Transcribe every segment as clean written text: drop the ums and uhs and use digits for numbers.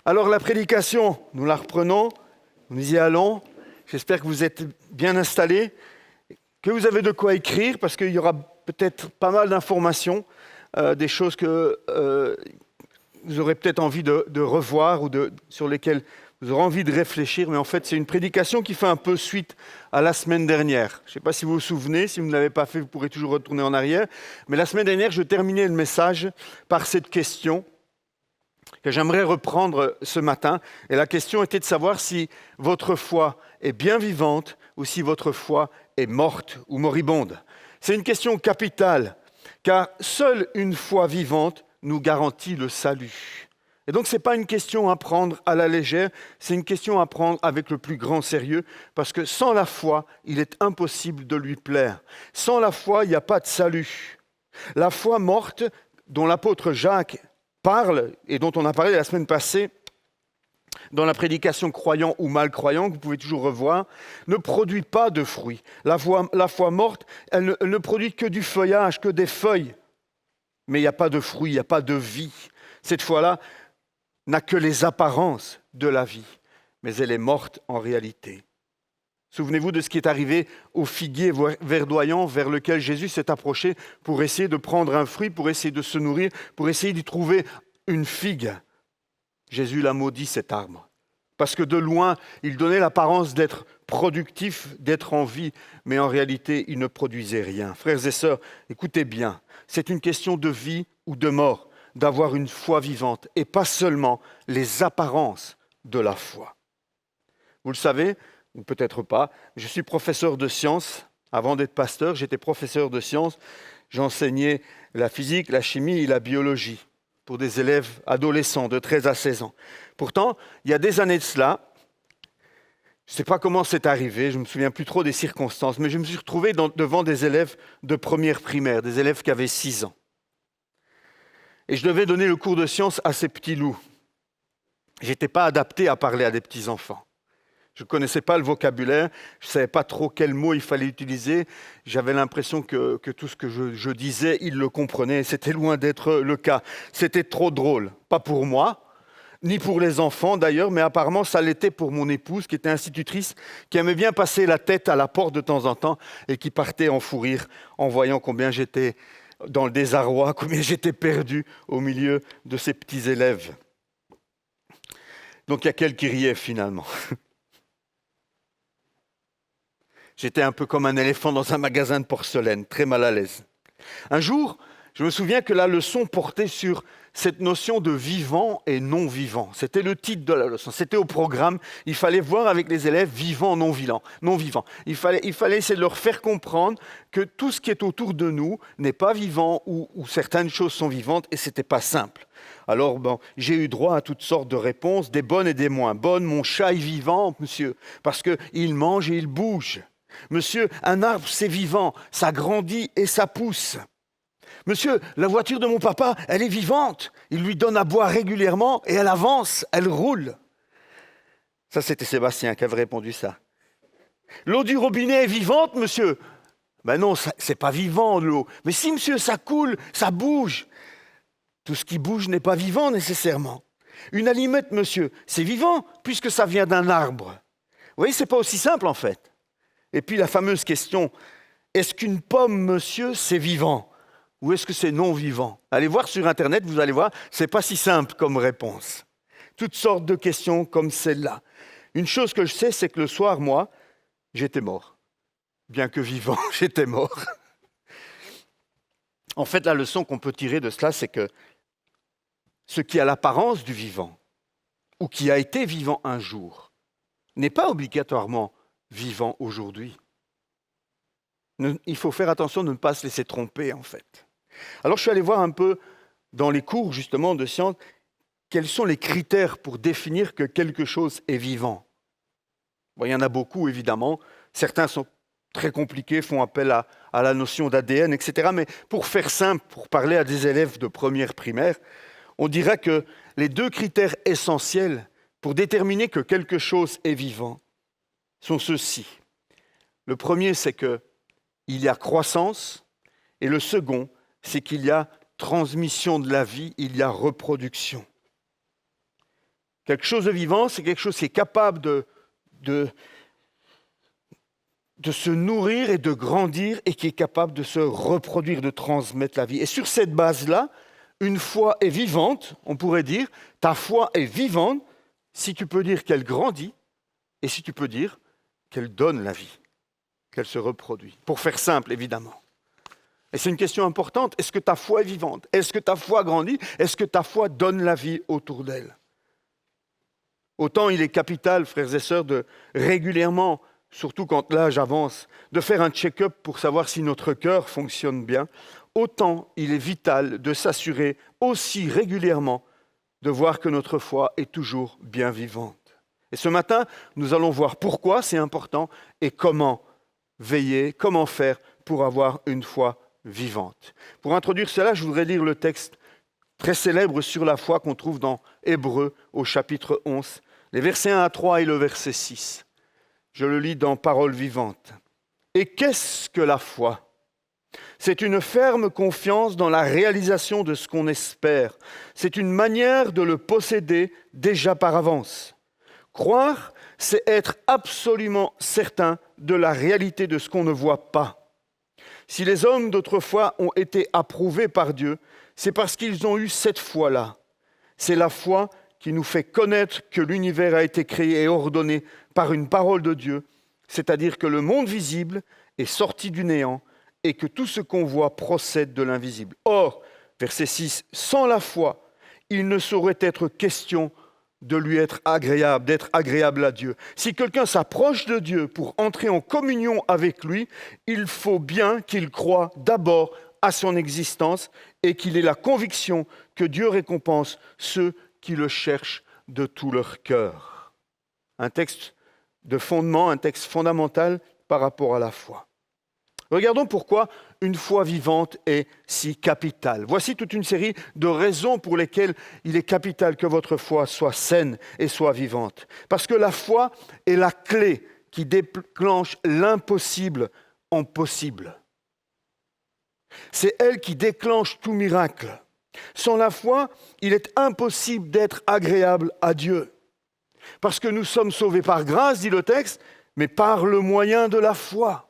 Alors la prédication, nous la reprenons, nous y allons. J'espère que vous êtes bien installés, que vous avez de quoi écrire, parce qu'il y aura peut-être pas mal d'informations, des choses que vous aurez peut-être envie de revoir ou sur lesquelles vous aurez envie de réfléchir. Mais en fait, c'est une prédication qui fait un peu suite à la semaine dernière. Je ne sais pas si vous vous souvenez, si vous ne l'avez pas fait, vous pourrez toujours retourner en arrière. Mais la semaine dernière, je terminais le message par cette question que j'aimerais reprendre ce matin. Et la question était de savoir si votre foi est bien vivante ou si votre foi est morte ou moribonde. C'est une question capitale, car seule une foi vivante nous garantit le salut. Et donc, ce n'est pas une question à prendre à la légère, c'est une question à prendre avec le plus grand sérieux, parce que sans la foi, il est impossible de lui plaire. Sans la foi, il n'y a pas de salut. La foi morte, dont l'apôtre Jacques parle, et dont on a parlé la semaine passée, dans la prédication croyant ou mal croyant, que vous pouvez toujours revoir, ne produit pas de fruits. La foi morte, elle ne produit que du feuillage, que des feuilles. Mais il n'y a pas de fruits, il n'y a pas de vie. Cette foi-là n'a que les apparences de la vie, mais elle est morte en réalité. Souvenez-vous de ce qui est arrivé au figuier verdoyant vers lequel Jésus s'est approché pour essayer de prendre un fruit, pour essayer de se nourrir, pour essayer d'y trouver une figue. Jésus l'a maudit, cet arbre, parce que de loin, il donnait l'apparence d'être productif, d'être en vie, mais en réalité, il ne produisait rien. Frères et sœurs, écoutez bien, c'est une question de vie ou de mort, d'avoir une foi vivante, et pas seulement les apparences de la foi. Vous le savez, ou peut-être pas, je suis professeur de sciences. Avant d'être pasteur, j'étais professeur de sciences. J'enseignais la physique, la chimie et la biologie pour des élèves adolescents de 13 à 16 ans. Pourtant, il y a des années de cela, je ne sais pas comment c'est arrivé, je ne me souviens plus trop des circonstances, mais je me suis retrouvé devant des élèves de première primaire, des élèves qui avaient 6 ans. Et je devais donner le cours de sciences à ces petits loups. Je n'étais pas adapté à parler à des petits enfants. Je ne connaissais pas le vocabulaire, je ne savais pas trop quels mots il fallait utiliser. J'avais l'impression que tout ce que je disais, ils le comprenaient. C'était loin d'être le cas. C'était trop drôle. Pas pour moi, ni pour les enfants d'ailleurs, mais apparemment ça l'était pour mon épouse, qui était institutrice, qui aimait bien passer la tête à la porte de temps en temps et qui partait en fou rire en voyant combien j'étais dans le désarroi, combien j'étais perdu au milieu de ces petits élèves. Donc il y a qu'elle qui riait finalement. J'étais un peu comme un éléphant dans un magasin de porcelaine, très mal à l'aise. Un jour, je me souviens que la leçon portait sur cette notion de vivant et non vivant. C'était le titre de la leçon, c'était au programme. Il fallait voir avec les élèves vivant, non vivant. Il fallait essayer de leur faire comprendre que tout ce qui est autour de nous n'est pas vivant ou certaines choses sont vivantes et ce n'était pas simple. Alors, j'ai eu droit à toutes sortes de réponses, des bonnes et des moins bonnes. Mon chat est vivant, monsieur, parce qu'il mange et il bouge. Monsieur, un arbre, c'est vivant, ça grandit et ça pousse. Monsieur, la voiture de mon papa, elle est vivante. Il lui donne à boire régulièrement et elle avance, elle roule. Ça, c'était Sébastien qui avait répondu ça. L'eau du robinet est vivante, monsieur. Ben non, c'est pas vivant, l'eau. Mais si, monsieur, ça coule, ça bouge. Tout ce qui bouge n'est pas vivant nécessairement. Une allumette, monsieur, c'est vivant puisque ça vient d'un arbre. Vous voyez, c'est pas aussi simple en fait. Et puis la fameuse question, est-ce qu'une pomme, monsieur, c'est vivant ? Ou est-ce que c'est non vivant ? Allez voir sur Internet, vous allez voir, c'est pas si simple comme réponse. Toutes sortes de questions comme celle-là. Une chose que je sais, c'est que le soir, moi, j'étais mort. Bien que vivant, j'étais mort. En fait, la leçon qu'on peut tirer de cela, c'est que ce qui a l'apparence du vivant, ou qui a été vivant un jour, n'est pas obligatoirement vivant aujourd'hui. Il faut faire attention de ne pas se laisser tromper, en fait. Alors, je suis allé voir un peu dans les cours, justement, de sciences, quels sont les critères pour définir que quelque chose est vivant. Bon, il y en a beaucoup, évidemment. Certains sont très compliqués, font appel à la notion d'ADN, etc. Mais pour faire simple, pour parler à des élèves de première primaire, on dirait que les 2 critères essentiels pour déterminer que quelque chose est vivant sont ceux-ci. Le premier, c'est qu'il y a croissance, et le second, c'est qu'il y a transmission de la vie, il y a reproduction. Quelque chose de vivant, c'est quelque chose qui est capable de se nourrir et de grandir et qui est capable de se reproduire, de transmettre la vie. Et sur cette base-là, une foi est vivante, on pourrait dire, ta foi est vivante si tu peux dire qu'elle grandit et si tu peux dire qu'elle donne la vie, qu'elle se reproduit. Pour faire simple, évidemment. Et c'est une question importante. Est-ce que ta foi est vivante? Est-ce que ta foi grandit? Est-ce que ta foi donne la vie autour d'elle? Autant il est capital, frères et sœurs, de régulièrement, surtout quand l'âge avance, de faire un check-up pour savoir si notre cœur fonctionne bien, autant il est vital de s'assurer aussi régulièrement de voir que notre foi est toujours bien vivante. Et ce matin, nous allons voir pourquoi c'est important et comment veiller, comment faire pour avoir une foi vivante. Pour introduire cela, je voudrais lire le texte très célèbre sur la foi qu'on trouve dans Hébreux au chapitre 11, les versets 1 à 3 et le verset 6. Je le lis dans Paroles vivantes. Et qu'est-ce que la foi? C'est une ferme confiance dans la réalisation de ce qu'on espère. C'est une manière de le posséder déjà par avance. Croire, c'est être absolument certain de la réalité de ce qu'on ne voit pas. Si les hommes d'autrefois ont été approuvés par Dieu, c'est parce qu'ils ont eu cette foi-là. C'est la foi qui nous fait connaître que l'univers a été créé et ordonné par une parole de Dieu, c'est-à-dire que le monde visible est sorti du néant et que tout ce qu'on voit procède de l'invisible. Or, verset 6, sans la foi, il ne saurait être question de lui être agréable, d'être agréable à Dieu. Si quelqu'un s'approche de Dieu pour entrer en communion avec lui, il faut bien qu'il croie d'abord à son existence et qu'il ait la conviction que Dieu récompense ceux qui le cherchent de tout leur cœur. Un texte de fondement, un texte fondamental par rapport à la foi. Regardons pourquoi une foi vivante est si capitale. Voici toute une série de raisons pour lesquelles il est capital que votre foi soit saine et soit vivante. Parce que la foi est la clé qui déclenche l'impossible en possible. C'est elle qui déclenche tout miracle. Sans la foi, il est impossible d'être agréable à Dieu. Parce que nous sommes sauvés par grâce, dit le texte, mais par le moyen de la foi.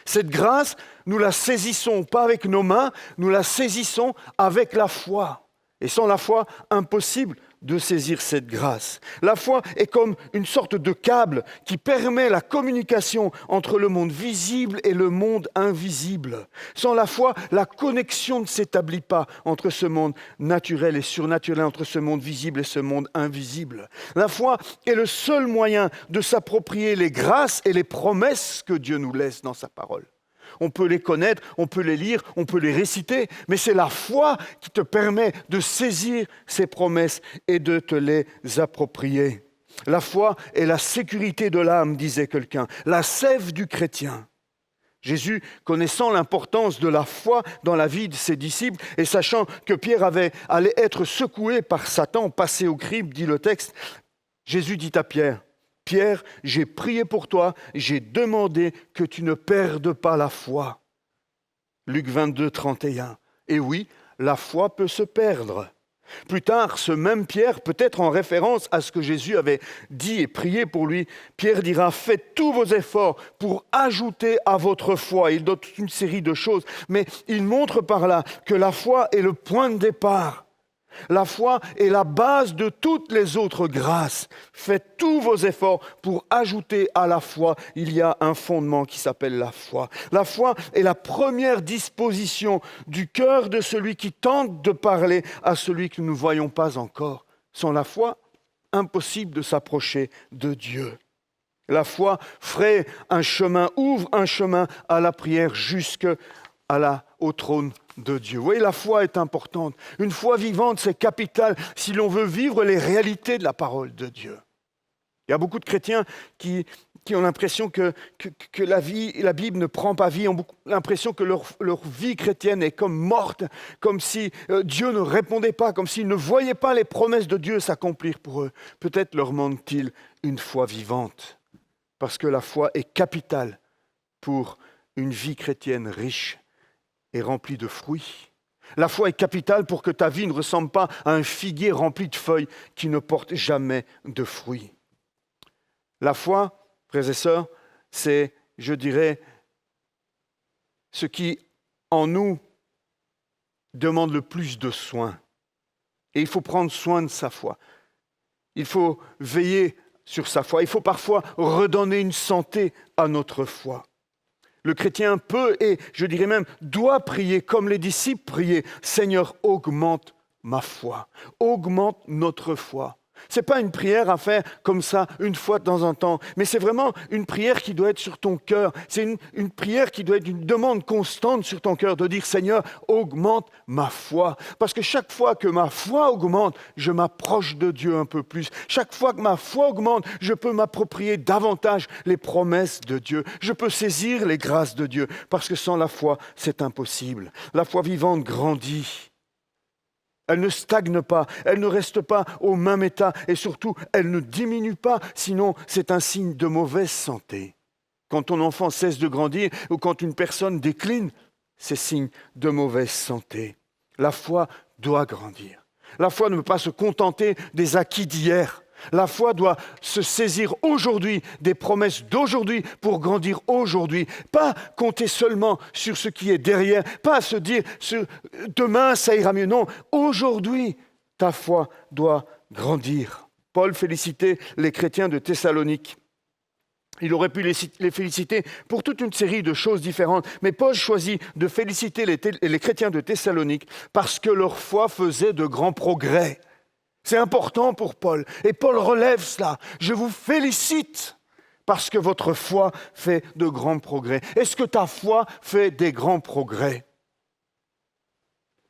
Cette grâce, nous la saisissons pas avec nos mains, nous la saisissons avec la foi. Et sans la foi, impossible de saisir cette grâce. La foi est comme une sorte de câble qui permet la communication entre le monde visible et le monde invisible. Sans la foi, la connexion ne s'établit pas entre ce monde naturel et surnaturel, entre ce monde visible et ce monde invisible. La foi est le seul moyen de s'approprier les grâces et les promesses que Dieu nous laisse dans sa parole. On peut les connaître, on peut les lire, on peut les réciter, mais c'est la foi qui te permet de saisir ces promesses et de te les approprier. La foi est la sécurité de l'âme, disait quelqu'un, la sève du chrétien. Jésus, connaissant l'importance de la foi dans la vie de ses disciples et sachant que Pierre allait être secoué par Satan, passé au crible, dit le texte, Jésus dit à Pierre, « Pierre, j'ai prié pour toi, j'ai demandé que tu ne perdes pas la foi. » Luc 22, 31. Et oui, la foi peut se perdre. Plus tard, ce même Pierre, peut-être en référence à ce que Jésus avait dit et prié pour lui, Pierre dira « Faites tous vos efforts pour ajouter à votre foi. » Il donne toute une série de choses, mais il montre par là que la foi est le point de départ. La foi est la base de toutes les autres grâces. Faites tous vos efforts pour ajouter à la foi. Il y a un fondement qui s'appelle la foi. La foi est la première disposition du cœur de celui qui tente de parler à celui que nous ne voyons pas encore. Sans la foi, impossible de s'approcher de Dieu. La foi ouvre un chemin à la prière au trône de Dieu. Vous voyez, la foi est importante. Une foi vivante, c'est capital si l'on veut vivre les réalités de la parole de Dieu. Il y a beaucoup de chrétiens qui ont l'impression que la Bible ne prend pas vie, ont l'impression que leur vie chrétienne est comme morte, comme si Dieu ne répondait pas, comme s'ils ne voyaient pas les promesses de Dieu s'accomplir pour eux. Peut-être leur manque-t-il une foi vivante, parce que la foi est capitale pour une vie chrétienne riche et remplie de fruits. La foi est capitale pour que ta vie ne ressemble pas à un figuier rempli de feuilles qui ne porte jamais de fruits. La foi, frères et sœurs, c'est, je dirais, ce qui, en nous, demande le plus de soin. Et il faut prendre soin de sa foi. Il faut veiller sur sa foi. Il faut parfois redonner une santé à notre foi. Le chrétien peut et, je dirais même, doit prier comme les disciples priaient. Seigneur, augmente ma foi. Augmente notre foi. Ce n'est pas une prière à faire comme ça, une fois de temps en temps, mais c'est vraiment une prière qui doit être sur ton cœur. C'est une prière qui doit être une demande constante sur ton cœur, de dire, Seigneur, augmente ma foi. Parce que chaque fois que ma foi augmente, je m'approche de Dieu un peu plus. Chaque fois que ma foi augmente, je peux m'approprier davantage les promesses de Dieu. Je peux saisir les grâces de Dieu, parce que sans la foi, c'est impossible. La foi vivante grandit. Elle ne stagne pas, elle ne reste pas au même état et surtout, elle ne diminue pas, sinon c'est un signe de mauvaise santé. Quand ton enfant cesse de grandir ou quand une personne décline, c'est signe de mauvaise santé. La foi doit grandir. La foi ne peut pas se contenter des acquis d'hier. La foi doit se saisir aujourd'hui des promesses d'aujourd'hui pour grandir aujourd'hui. Pas compter seulement sur ce qui est derrière, pas se dire demain ça ira mieux. Non, aujourd'hui ta foi doit grandir. Paul félicitait les chrétiens de Thessalonique. Il aurait pu les féliciter pour toute une série de choses différentes, mais Paul choisit de féliciter les chrétiens de Thessalonique parce que leur foi faisait de grands progrès. C'est important pour Paul. Et Paul relève cela. Je vous félicite parce que votre foi fait de grands progrès. Est-ce que ta foi fait des grands progrès?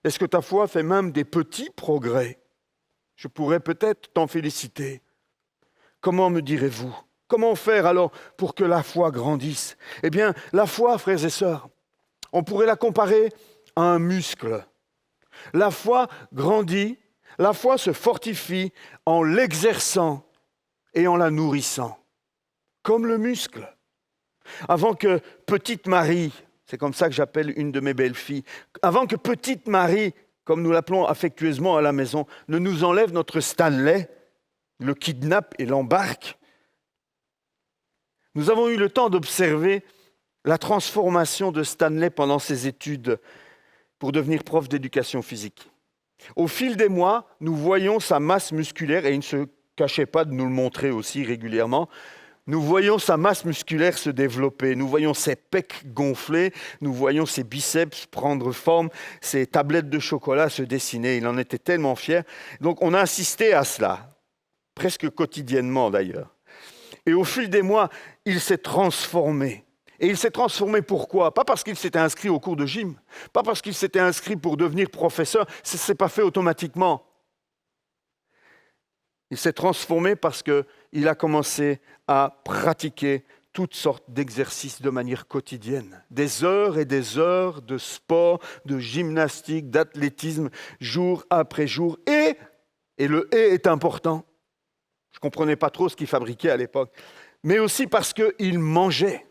Est-ce que ta foi fait même des petits progrès? Je pourrais peut-être t'en féliciter. Comment me direz-vous? Comment faire alors pour que la foi grandisse? Eh bien, la foi, frères et sœurs, on pourrait la comparer à un muscle. La foi grandit. La foi se fortifie en l'exerçant et en la nourrissant, comme le muscle. Avant que petite Marie, c'est comme ça que j'appelle une de mes belles-filles, avant que petite Marie, comme nous l'appelons affectueusement à la maison, ne nous enlève notre Stanley, le kidnappe et l'embarque, nous avons eu le temps d'observer la transformation de Stanley pendant ses études pour devenir prof d'éducation physique. Au fil des mois, nous voyons sa masse musculaire, et il ne se cachait pas de nous le montrer aussi régulièrement, nous voyons sa masse musculaire se développer, nous voyons ses pecs gonfler, nous voyons ses biceps prendre forme, ses tablettes de chocolat se dessiner. Il en était tellement fier. Donc on a assisté à cela, presque quotidiennement d'ailleurs. Et au fil des mois, il s'est transformé. Et il s'est transformé pourquoi? Pas parce qu'il s'était inscrit au cours de gym, pas parce qu'il s'était inscrit pour devenir professeur, ça ne s'est pas fait automatiquement. Il s'est transformé parce qu'il a commencé à pratiquer toutes sortes d'exercices de manière quotidienne. Des heures et des heures de sport, de gymnastique, d'athlétisme, jour après jour. Et le « et » est important. Je ne comprenais pas trop ce qu'il fabriquait à l'époque. Mais aussi parce qu'il mangeait.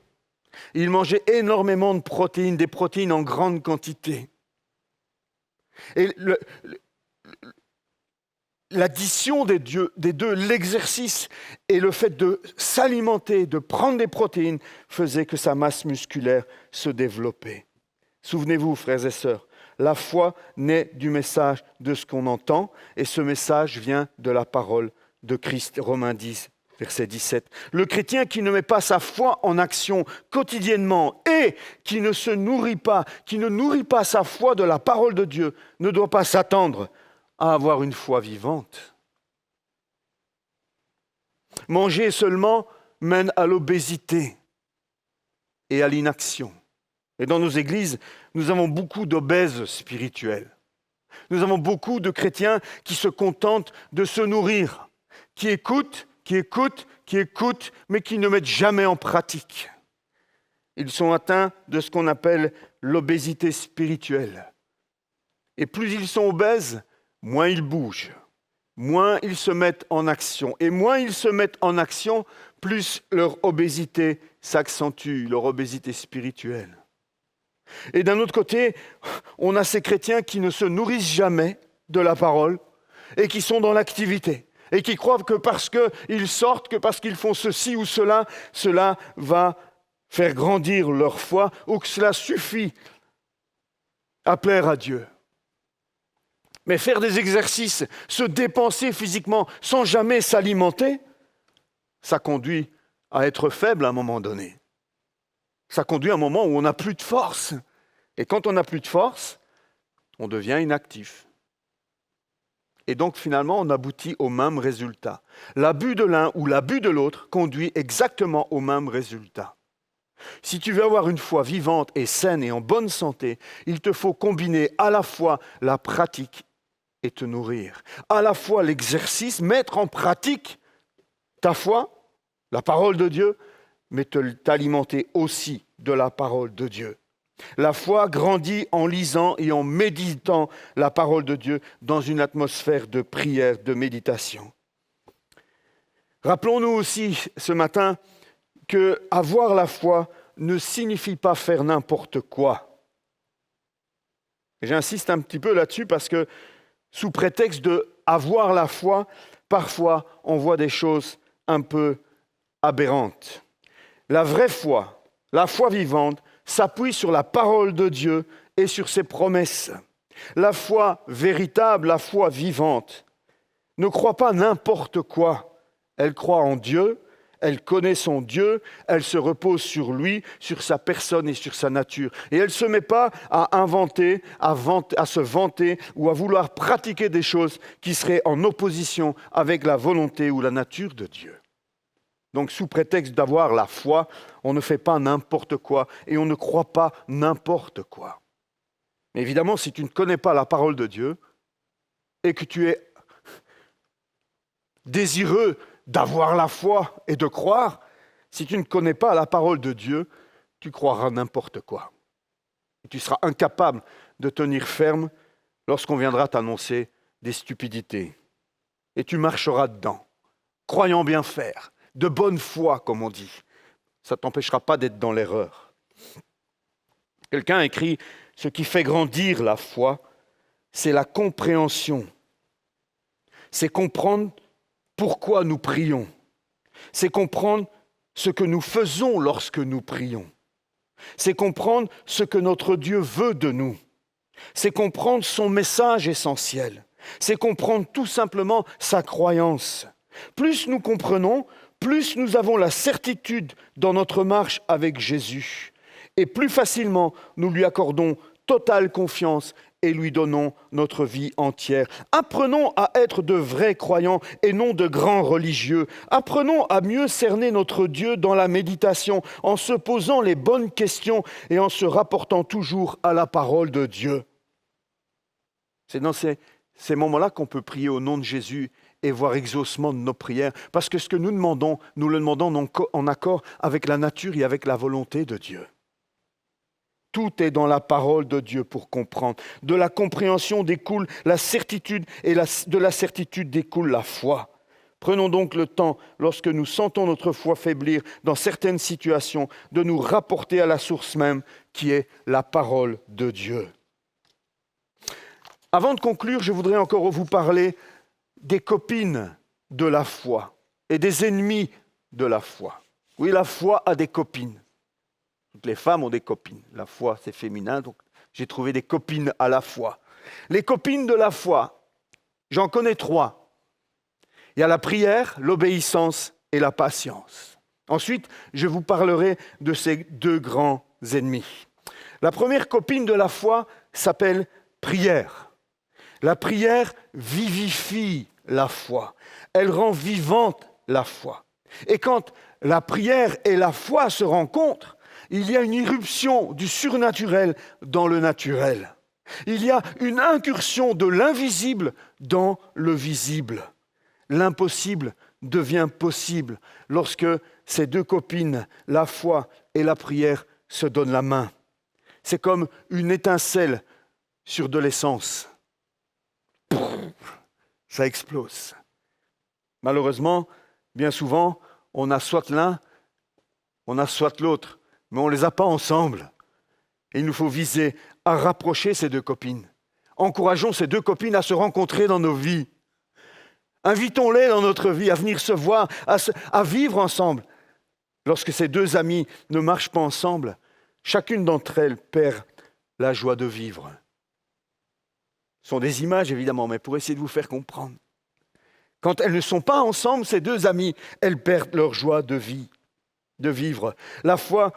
Il mangeait énormément de protéines, des protéines en grande quantité. Et l'addition des deux, l'exercice et le fait de s'alimenter, de prendre des protéines, faisait que sa masse musculaire se développait. Souvenez-vous, frères et sœurs, la foi naît du message de ce qu'on entend, et ce message vient de la parole de Christ. Romains 10, verset 17. Le chrétien qui ne met pas sa foi en action quotidiennement et qui ne se nourrit pas, qui ne nourrit pas sa foi de la parole de Dieu, ne doit pas s'attendre à avoir une foi vivante. Manger seulement mène à l'obésité et à l'inaction. Et dans nos églises, nous avons beaucoup d'obèses spirituels. Nous avons beaucoup de chrétiens qui se contentent de se nourrir, qui écoutent, mais qui ne mettent jamais en pratique. Ils sont atteints de ce qu'on appelle l'obésité spirituelle. Et plus ils sont obèses, moins ils bougent, moins ils se mettent en action. Et moins ils se mettent en action, plus leur obésité s'accentue, leur obésité spirituelle. Et d'un autre côté, on a ces chrétiens qui ne se nourrissent jamais de la parole et qui sont dans l'activité et qui croient que parce qu'ils sortent, que parce qu'ils font ceci ou cela, cela va faire grandir leur foi ou que cela suffit à plaire à Dieu. Mais faire des exercices, se dépenser physiquement sans jamais s'alimenter, ça conduit à être faible à un moment donné. Ça conduit à un moment où on n'a plus de force. Et quand on n'a plus de force, on devient inactif. Et donc finalement, on aboutit au même résultat. L'abus de l'un ou l'abus de l'autre conduit exactement au même résultat. Si tu veux avoir une foi vivante et saine et en bonne santé, il te faut combiner à la fois la pratique et te nourrir. À la fois l'exercice, mettre en pratique ta foi, la parole de Dieu, mais t'alimenter aussi de la parole de Dieu. La foi grandit en lisant et en méditant la parole de Dieu dans une atmosphère de prière, de méditation. Rappelons-nous aussi ce matin que avoir la foi ne signifie pas faire n'importe quoi. Et j'insiste un petit peu là-dessus parce que sous prétexte de avoir la foi, parfois on voit des choses un peu aberrantes. La vraie foi, la foi vivante, s'appuie sur la parole de Dieu et sur ses promesses. La foi véritable, la foi vivante, ne croit pas n'importe quoi. Elle croit en Dieu, elle connaît son Dieu, elle se repose sur lui, sur sa personne et sur sa nature. Et elle ne se met pas à inventer, à se vanter ou à vouloir pratiquer des choses qui seraient en opposition avec la volonté ou la nature de Dieu. Donc, sous prétexte d'avoir la foi, on ne fait pas n'importe quoi et on ne croit pas n'importe quoi. Mais évidemment, si tu ne connais pas la parole de Dieu et que tu es désireux d'avoir la foi et de croire, si tu ne connais pas la parole de Dieu, tu croiras n'importe quoi. Et tu seras incapable de tenir ferme lorsqu'on viendra t'annoncer des stupidités. Et tu marcheras dedans, croyant bien faire, de bonne foi, comme on dit. Ça ne t'empêchera pas d'être dans l'erreur. Quelqu'un écrit « Ce qui fait grandir la foi, c'est la compréhension. C'est comprendre pourquoi nous prions. C'est comprendre ce que nous faisons lorsque nous prions. C'est comprendre ce que notre Dieu veut de nous. C'est comprendre son message essentiel. C'est comprendre tout simplement sa croyance. Plus nous comprenons, plus nous avons la certitude dans notre marche avec Jésus. Et plus facilement nous lui accordons totale confiance et lui donnons notre vie entière. Apprenons à être de vrais croyants et non de grands religieux. Apprenons à mieux cerner notre Dieu dans la méditation en se posant les bonnes questions et en se rapportant toujours à la parole de Dieu. C'est dans ces moments-là qu'on peut prier au nom de Jésus et voir exaucement de nos prières. Parce que ce que nous demandons, nous le demandons en accord avec la nature et avec la volonté de Dieu. Tout est dans la parole de Dieu pour comprendre. De la compréhension découle la certitude et de la certitude découle la foi. Prenons donc le temps, lorsque nous sentons notre foi faiblir dans certaines situations, de nous rapporter à la source même qui est la parole de Dieu. Avant de conclure, je voudrais encore vous parler des copines de la foi et des ennemis de la foi. Oui, la foi a des copines. Toutes les femmes ont des copines. La foi, c'est féminin, donc j'ai trouvé des copines à la foi. Les copines de la foi, j'en connais 3. Il y a la prière, l'obéissance et la patience. Ensuite, je vous parlerai de ces 2 grands ennemis. La première copine de la foi s'appelle prière. La prière vivifie la foi. Elle rend vivante la foi. Et quand la prière et la foi se rencontrent, il y a une irruption du surnaturel dans le naturel. Il y a une incursion de l'invisible dans le visible. L'impossible devient possible lorsque ces 2 copines, la foi et la prière, se donnent la main. C'est comme une étincelle sur de l'essence. Ça explose. Malheureusement, bien souvent, on a soit l'un, on a soit l'autre, mais on ne les a pas ensemble. Et il nous faut viser à rapprocher ces deux copines. Encourageons ces deux copines à se rencontrer dans nos vies. Invitons-les dans notre vie à venir se voir, à vivre ensemble. Lorsque ces deux amies ne marchent pas ensemble, chacune d'entre elles perd la joie de vivre. Ce sont des images, évidemment, mais pour essayer de vous faire comprendre. Quand elles ne sont pas ensemble, ces deux amies, elles perdent leur joie de vie, de vivre. La foi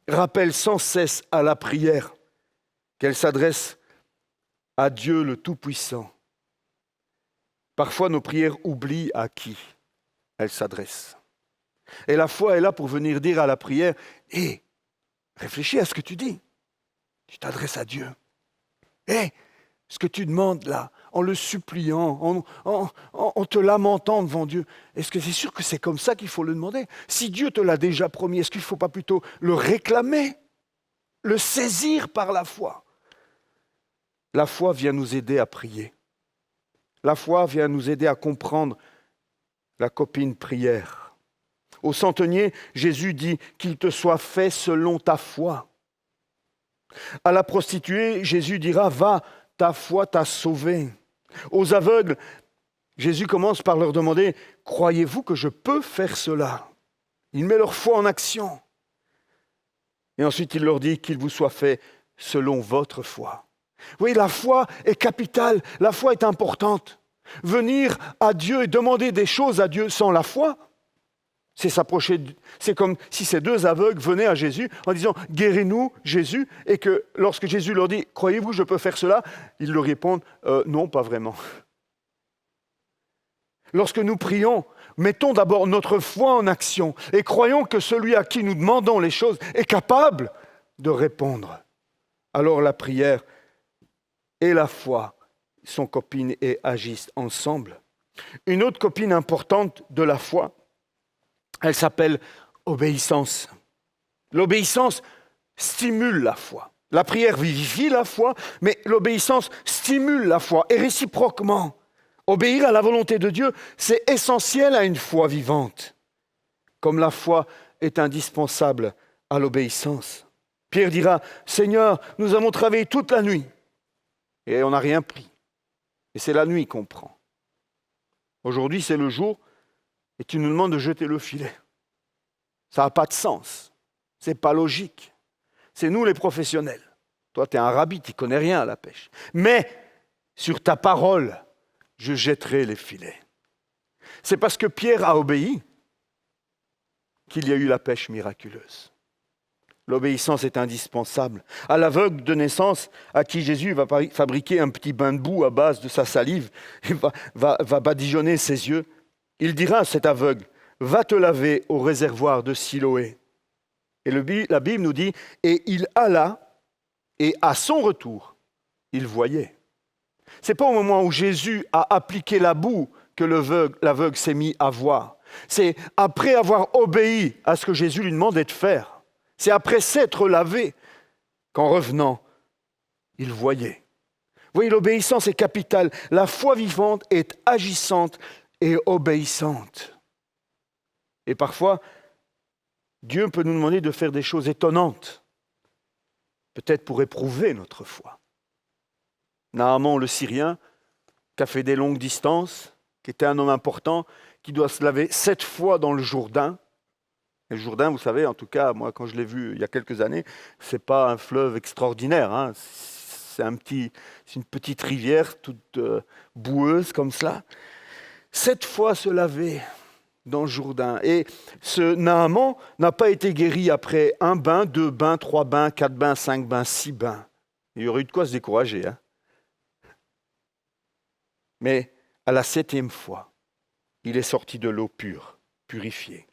rappelle sans cesse à la prière qu'elle s'adresse à Dieu le Tout-Puissant. Parfois, nos prières oublient à qui elles s'adressent. Et la foi est là pour venir dire à la prière, « Hé, réfléchis à ce que tu dis. Tu t'adresses à Dieu. Hé, ce que tu demandes là, en le suppliant, en te lamentant devant Dieu, est-ce que c'est sûr que c'est comme ça qu'il faut le demander? Si Dieu te l'a déjà promis, est-ce qu'il ne faut pas plutôt le réclamer, le saisir par la foi? La foi vient nous aider à prier. La foi vient nous aider à comprendre la copine prière. Au centenier, Jésus dit qu'il te soit fait selon ta foi. À la prostituée, Jésus dira, va, ta foi t'a sauvé. Aux aveugles, Jésus commence par leur demander, croyez-vous que je peux faire cela? Il met leur foi en action. Et ensuite, il leur dit qu'il vous soit fait selon votre foi. Vous voyez, la foi est capitale, la foi est importante. Venir à Dieu et demander des choses à Dieu sans la foi, c'est s'approcher, c'est comme si ces deux aveugles venaient à Jésus en disant « Guéris-nous, Jésus » et que lorsque Jésus leur dit « Croyez-vous que je peux faire cela ?» ils leur répondent « Non, pas vraiment. » Lorsque nous prions, mettons d'abord notre foi en action et croyons que celui à qui nous demandons les choses est capable de répondre. Alors la prière et la foi sont copines et agissent ensemble. Une autre copine importante de la foi, elle s'appelle obéissance. L'obéissance stimule la foi. La prière vivifie la foi, mais l'obéissance stimule la foi et réciproquement. Obéir à la volonté de Dieu, c'est essentiel à une foi vivante, comme la foi est indispensable à l'obéissance. Pierre dira, « Seigneur, nous avons travaillé toute la nuit et on n'a rien pris. Et c'est la nuit qu'on prend. Aujourd'hui, c'est le jour et tu nous demandes de jeter le filet. Ça n'a pas de sens. C'est pas logique. C'est nous les professionnels. Toi, tu es un rabbi, tu ne connais rien à la pêche. Mais sur ta parole, je jetterai les filets. » C'est parce que Pierre a obéi qu'il y a eu la pêche miraculeuse. L'obéissance est indispensable. À l'aveugle de naissance, à qui Jésus va fabriquer un petit bain de boue à base de sa salive, et va badigeonner ses yeux, il dira à cet aveugle, « Va te laver au réservoir de Siloé. » Et la Bible nous dit, « Et il alla, et à son retour, il voyait. » Ce n'est pas au moment où Jésus a appliqué la boue que l'aveugle s'est mis à voir. C'est après avoir obéi à ce que Jésus lui demandait de faire. C'est après s'être lavé qu'en revenant, il voyait. Vous voyez, l'obéissance est capitale. La foi vivante est agissante et obéissante. Et parfois, Dieu peut nous demander de faire des choses étonnantes, peut-être pour éprouver notre foi. Naaman, le Syrien, qui a fait des longues distances, qui était un homme important, qui doit se laver 7 fois dans le Jourdain. Et le Jourdain, vous savez, en tout cas, moi, quand je l'ai vu il y a quelques années, ce n'est pas un fleuve extraordinaire. Hein. C'est une petite rivière toute boueuse comme cela. 7 fois se laver dans le Jourdain. Et ce Naaman n'a pas été guéri après 1 bain, 2 bains, 3 bains, 4 bains, 5 bains, 6 bains. Il y aurait eu de quoi se décourager. Hein. Mais à la 7e fois, il est sorti de l'eau pure, purifiée.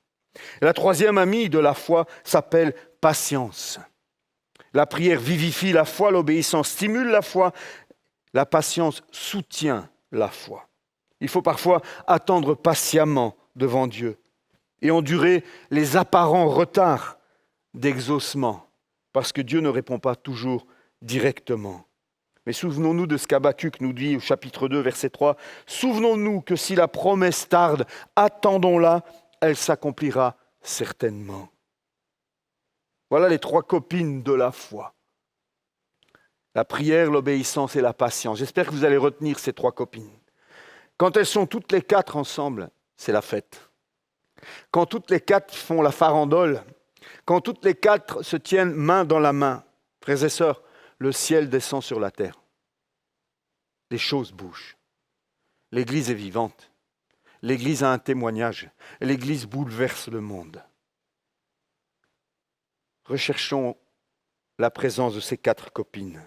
La 3e amie de la foi s'appelle patience. La prière vivifie la foi, l'obéissance stimule la foi, la patience soutient la foi. Il faut parfois attendre patiemment devant Dieu et endurer les apparents retards d'exaucement, parce que Dieu ne répond pas toujours directement. Mais souvenons-nous de ce qu'Habakkuk nous dit au chapitre 2, verset 3. « Souvenons-nous que si la promesse tarde, attendons-la, elle s'accomplira certainement. » Voilà les 3 copines de la foi. La prière, l'obéissance et la patience. J'espère que vous allez retenir ces 3 copines. Quand elles sont toutes les 4 ensemble, c'est la fête. Quand toutes les 4 font la farandole, quand toutes les 4 se tiennent main dans la main, frères et sœurs, le ciel descend sur la terre. Les choses bougent. L'Église est vivante. L'Église a un témoignage. L'Église bouleverse le monde. Recherchons la présence de ces 4 copines.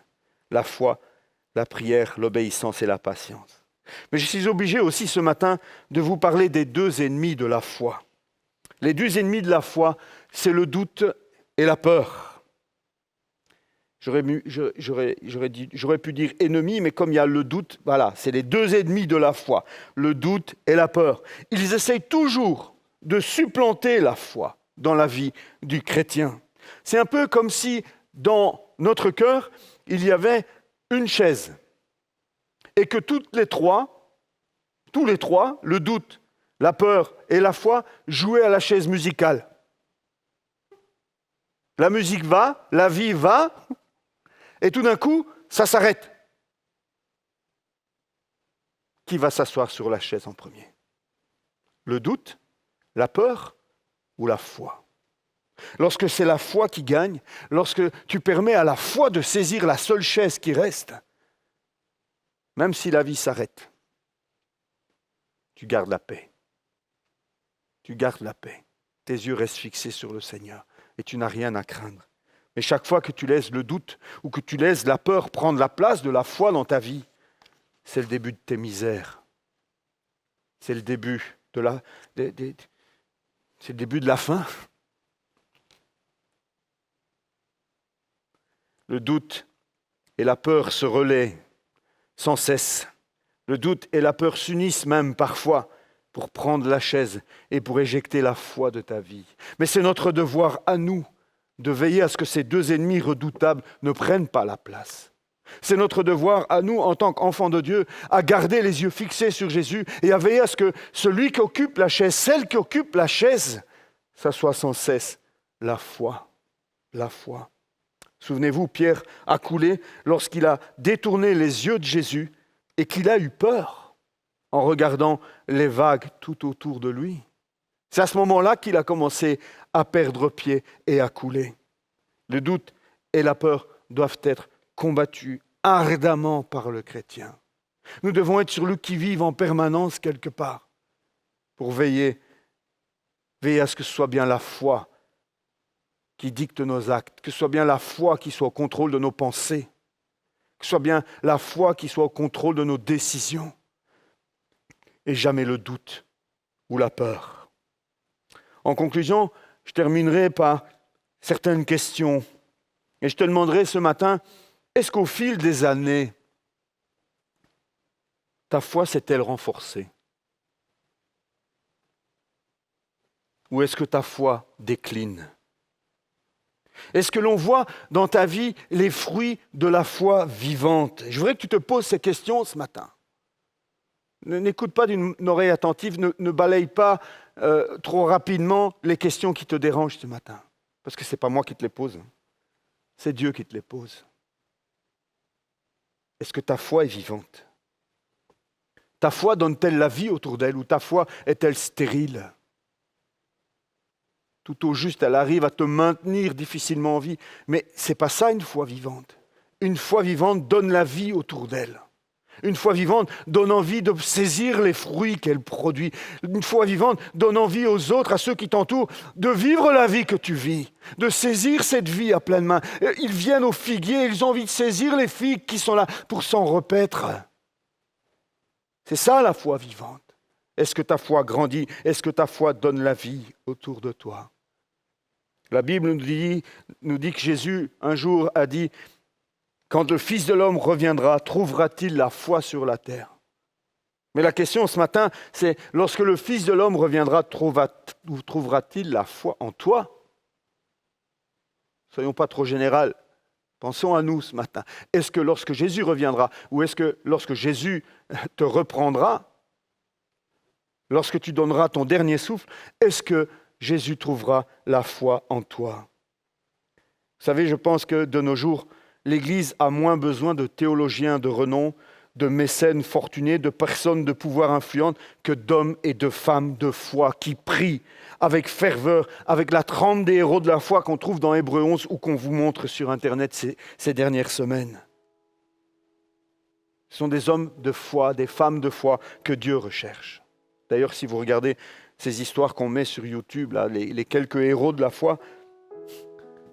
La foi, la prière, l'obéissance et la patience. Mais je suis obligé aussi ce matin de vous parler des 2 ennemis de la foi. Les 2 ennemis de la foi, c'est le doute et la peur. J'aurais pu dire ennemis, mais comme il y a le doute, voilà, c'est les 2 ennemis de la foi, le doute et la peur. Ils essayent toujours de supplanter la foi dans la vie du chrétien. C'est un peu comme si dans notre cœur, il y avait une chaise et que tous les trois, le doute, la peur et la foi, jouaient à la chaise musicale. La musique va, la vie va, et tout d'un coup, ça s'arrête. Qui va s'asseoir sur la chaise en premier? Le doute, la peur ou la foi? Lorsque c'est la foi qui gagne, lorsque tu permets à la foi de saisir la seule chaise qui reste, même si la vie s'arrête, tu gardes la paix. Tu gardes la paix. Tes yeux restent fixés sur le Seigneur et tu n'as rien à craindre. Mais chaque fois que tu laisses le doute ou que tu laisses la peur prendre la place de la foi dans ta vie, c'est le début de tes misères. C'est le début de c'est le début de la fin. Le doute et la peur se relaient sans cesse. Le doute et la peur s'unissent même parfois pour prendre la chaise et pour éjecter la foi de ta vie. Mais c'est notre devoir à nous de veiller à ce que ces 2 ennemis redoutables ne prennent pas la place. C'est notre devoir à nous, en tant qu'enfants de Dieu, à garder les yeux fixés sur Jésus et à veiller à ce que celui qui occupe la chaise, celle qui occupe la chaise, ça soit sans cesse la foi. La foi. Souvenez-vous, Pierre a coulé lorsqu'il a détourné les yeux de Jésus et qu'il a eu peur en regardant les vagues tout autour de lui. C'est à ce moment-là qu'il a commencé à perdre pied et à couler. Le doute et la peur doivent être combattus ardemment par le chrétien. Nous devons être sur le qui-vive en permanence quelque part pour veiller à ce que ce soit bien la foi qui dicte nos actes, que ce soit bien la foi qui soit au contrôle de nos pensées, que ce soit bien la foi qui soit au contrôle de nos décisions, et jamais le doute ou la peur. En conclusion, je terminerai par certaines questions, et je te demanderai ce matin, est-ce qu'au fil des années, ta foi s'est-elle renforcée? Ou est-ce que ta foi décline? Est-ce que l'on voit dans ta vie les fruits de la foi vivante? Je voudrais que tu te poses ces questions ce matin. N'écoute pas d'une oreille attentive, ne balaye pas trop rapidement les questions qui te dérangent ce matin. Parce que ce n'est pas moi qui te les pose, c'est Dieu qui te les pose. Est-ce que ta foi est vivante? Ta foi donne-t-elle la vie autour d'elle ou ta foi est-elle stérile? Tout au juste, elle arrive à te maintenir difficilement en vie. Mais ce n'est pas ça une foi vivante. Une foi vivante donne la vie autour d'elle. Une foi vivante donne envie de saisir les fruits qu'elle produit. Une foi vivante donne envie aux autres, à ceux qui t'entourent, de vivre la vie que tu vis, de saisir cette vie à pleine main. Ils viennent au figuier, ils ont envie de saisir les figues qui sont là pour s'en repaître. C'est ça la foi vivante. Est-ce que ta foi grandit? Est-ce que ta foi donne la vie autour de toi? La Bible nous dit que Jésus, un jour, a dit « Quand le Fils de l'homme reviendra, trouvera-t-il la foi sur la terre ?» Mais la question ce matin, c'est « Lorsque le Fils de l'homme reviendra, trouvera-t-il la foi en toi ?» Soyons pas trop généraux. Pensons à nous ce matin. Est-ce que lorsque Jésus reviendra, ou est-ce que lorsque Jésus te reprendra, lorsque tu donneras ton dernier souffle, est-ce que Jésus trouvera la foi en toi? Vous savez, je pense que de nos jours, L'Église a moins besoin de théologiens de renom, de mécènes fortunés, de personnes de pouvoir influentes que d'hommes et de femmes de foi qui prient avec ferveur, avec la trempe des héros de la foi qu'on trouve dans Hébreux 11 ou qu'on vous montre sur Internet ces dernières semaines. Ce sont des hommes de foi, des femmes de foi que Dieu recherche. D'ailleurs, si vous regardez ces histoires qu'on met sur YouTube, là, les quelques héros de la foi,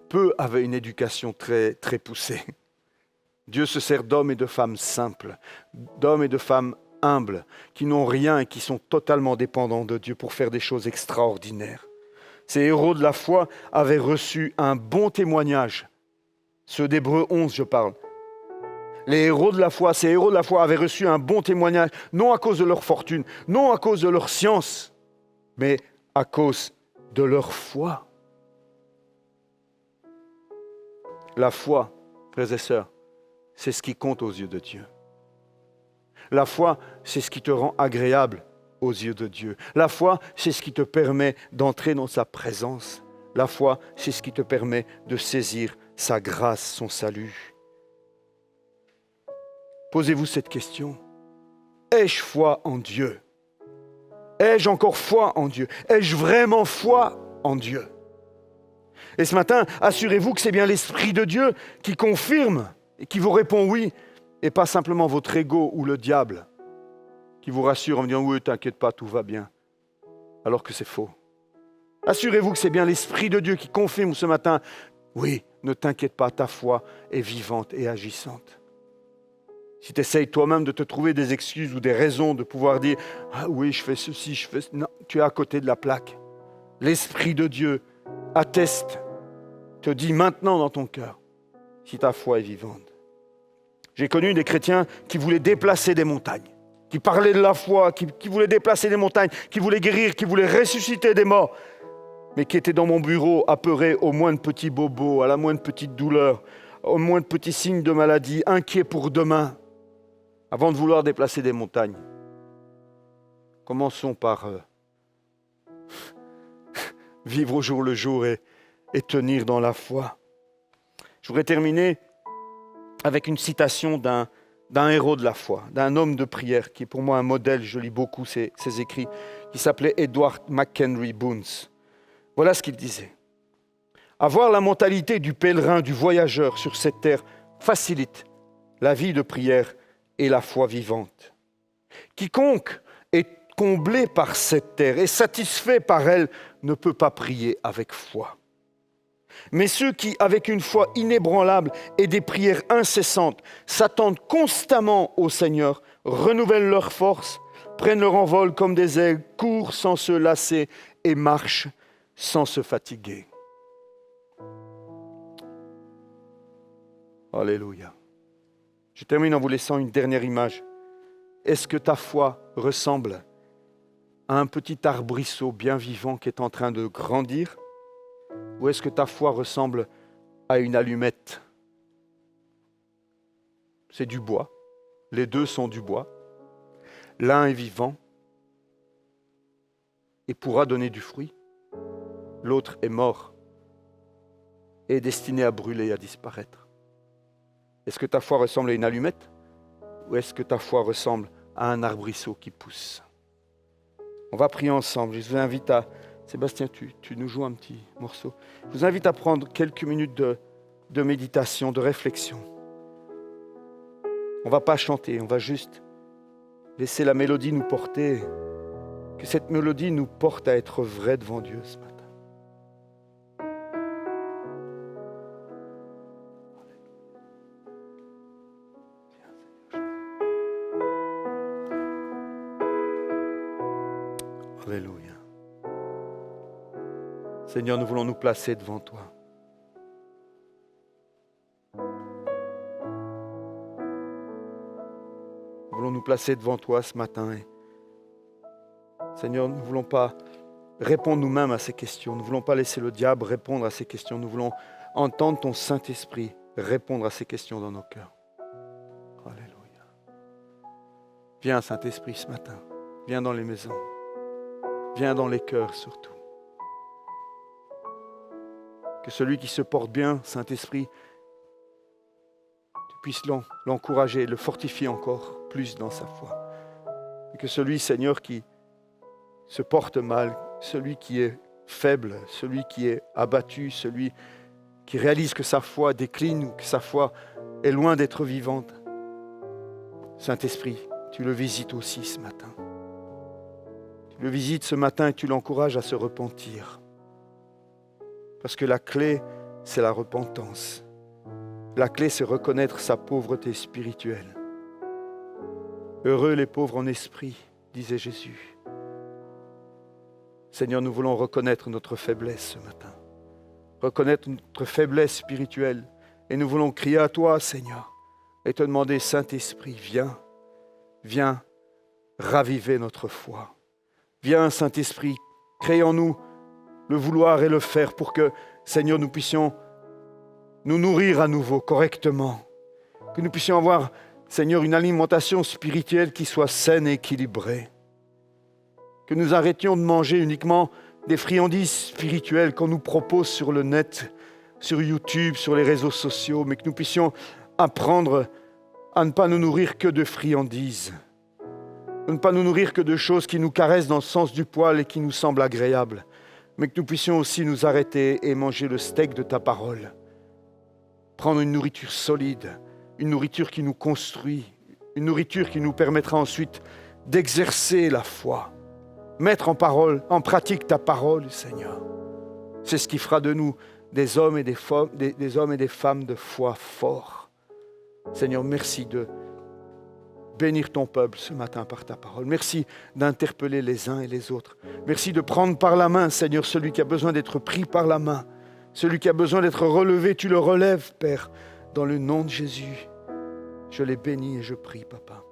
peu avaient une éducation très, très poussée. Dieu se sert d'hommes et de femmes simples, d'hommes et de femmes humbles, qui n'ont rien et qui sont totalement dépendants de Dieu pour faire des choses extraordinaires. Ces héros de la foi avaient reçu un bon témoignage. Ceux d'Hébreux 11, je parle. Les héros de la foi, ces héros de la foi avaient reçu un bon témoignage, non à cause de leur fortune, non à cause de leur science, mais à cause de leur foi. La foi, frères et sœurs, c'est ce qui compte aux yeux de Dieu. La foi, c'est ce qui te rend agréable aux yeux de Dieu. La foi, c'est ce qui te permet d'entrer dans sa présence. La foi, c'est ce qui te permet de saisir sa grâce, son salut. Posez-vous cette question. Ai-je foi en Dieu? Ai-je encore foi en Dieu? Ai-je vraiment foi en Dieu? Et ce matin, assurez-vous que c'est bien l'Esprit de Dieu qui confirme et qui vous répond oui, et pas simplement votre ego ou le diable qui vous rassure en me disant « Oui, t'inquiète pas, tout va bien », alors que c'est faux. Assurez-vous que c'est bien l'Esprit de Dieu qui confirme ce matin « Oui, ne t'inquiète pas, ta foi est vivante et agissante ». Si tu essayes toi-même de te trouver des excuses ou des raisons de pouvoir dire « Ah oui, je fais ceci, je fais ceci », non, tu es à côté de la plaque. L'Esprit de Dieu atteste, te dit maintenant dans ton cœur si ta foi est vivante. J'ai connu des chrétiens qui voulaient déplacer des montagnes, qui parlaient de la foi, qui voulaient déplacer des montagnes, qui voulaient guérir, qui voulaient ressusciter des morts, mais qui étaient dans mon bureau apeurés au moindre petit bobo, à la moindre petite douleur, au moindre petit signe de maladie, inquiets pour demain, avant de vouloir déplacer des montagnes. Commençons par vivre au jour le jour et tenir dans la foi. Je voudrais terminer avec une citation d'un héros de la foi, d'un homme de prière, qui est pour moi un modèle, je lis beaucoup ses écrits, qui s'appelait Edward McHenry Boons. Voilà ce qu'il disait. Avoir la mentalité du pèlerin, du voyageur sur cette terre facilite la vie de prière et la foi vivante. Quiconque est comblé par cette terre et satisfait par elle ne peut pas prier avec foi. Mais ceux qui, avec une foi inébranlable et des prières incessantes, s'attendent constamment au Seigneur, renouvellent leurs forces, prennent leur envol comme des aigles, courent sans se lasser et marchent sans se fatiguer. Alléluia. Je termine en vous laissant une dernière image. Est-ce que ta foi ressemble à un petit arbrisseau bien vivant qui est en train de grandir? Ou est-ce que ta foi ressemble à une allumette? C'est du bois. Les deux sont du bois. L'un est vivant et pourra donner du fruit. L'autre est mort et est destiné à brûler et à disparaître. Est-ce que ta foi ressemble à une allumette? Ou est-ce que ta foi ressemble à un arbrisseau qui pousse? On va prier ensemble. Je vous invite à... Sébastien, tu nous joues un petit morceau. Je vous invite à prendre quelques minutes de méditation, de réflexion. On ne va pas chanter, on va juste laisser la mélodie nous porter. Que cette mélodie nous porte à être vrais devant Dieu ce matin. Alléluia. Seigneur, nous voulons nous placer devant toi. Nous voulons nous placer devant toi ce matin. Et Seigneur, nous ne voulons pas répondre nous-mêmes à ces questions. Nous ne voulons pas laisser le diable répondre à ces questions. Nous voulons entendre ton Saint-Esprit répondre à ces questions dans nos cœurs. Alléluia. Viens, Saint-Esprit, ce matin. Viens dans les maisons. Viens dans les cœurs surtout. Que celui qui se porte bien, Saint-Esprit, puisses l'encourager, le fortifier encore plus dans sa foi. Et que celui, Seigneur, qui se porte mal, celui qui est faible, celui qui est abattu, celui qui réalise que sa foi décline, que sa foi est loin d'être vivante, Saint-Esprit, tu le visites aussi ce matin. Tu le visites ce matin et tu l'encourages à se repentir. Parce que la clé, c'est la repentance. La clé, c'est reconnaître sa pauvreté spirituelle. Heureux les pauvres en esprit, disait Jésus. Seigneur, nous voulons reconnaître notre faiblesse ce matin. Reconnaître notre faiblesse spirituelle. Et nous voulons crier à toi, Seigneur, et te demander, Saint-Esprit, viens raviver notre foi. Viens, Saint-Esprit, crée en nous le vouloir et le faire pour que, Seigneur, nous puissions nous nourrir à nouveau correctement. Que nous puissions avoir, Seigneur, une alimentation spirituelle qui soit saine et équilibrée. Que nous arrêtions de manger uniquement des friandises spirituelles qu'on nous propose sur le net, sur YouTube, sur les réseaux sociaux, mais que nous puissions apprendre à ne pas nous nourrir que de friandises, à ne pas nous nourrir que de choses qui nous caressent dans le sens du poil et qui nous semblent agréables, mais que nous puissions aussi nous arrêter et manger le steak de ta parole. Prendre une nourriture solide, une nourriture qui nous construit, une nourriture qui nous permettra ensuite d'exercer la foi, mettre en pratique ta parole, Seigneur. C'est ce qui fera de nous des hommes et des femmes de foi forts. Seigneur, merci de bénir ton peuple ce matin par ta parole. Merci d'interpeller les uns et les autres. Merci de prendre par la main, Seigneur, celui qui a besoin d'être pris par la main. Celui qui a besoin d'être relevé, tu le relèves, Père, dans le nom de Jésus. Je les bénis et je prie, Papa.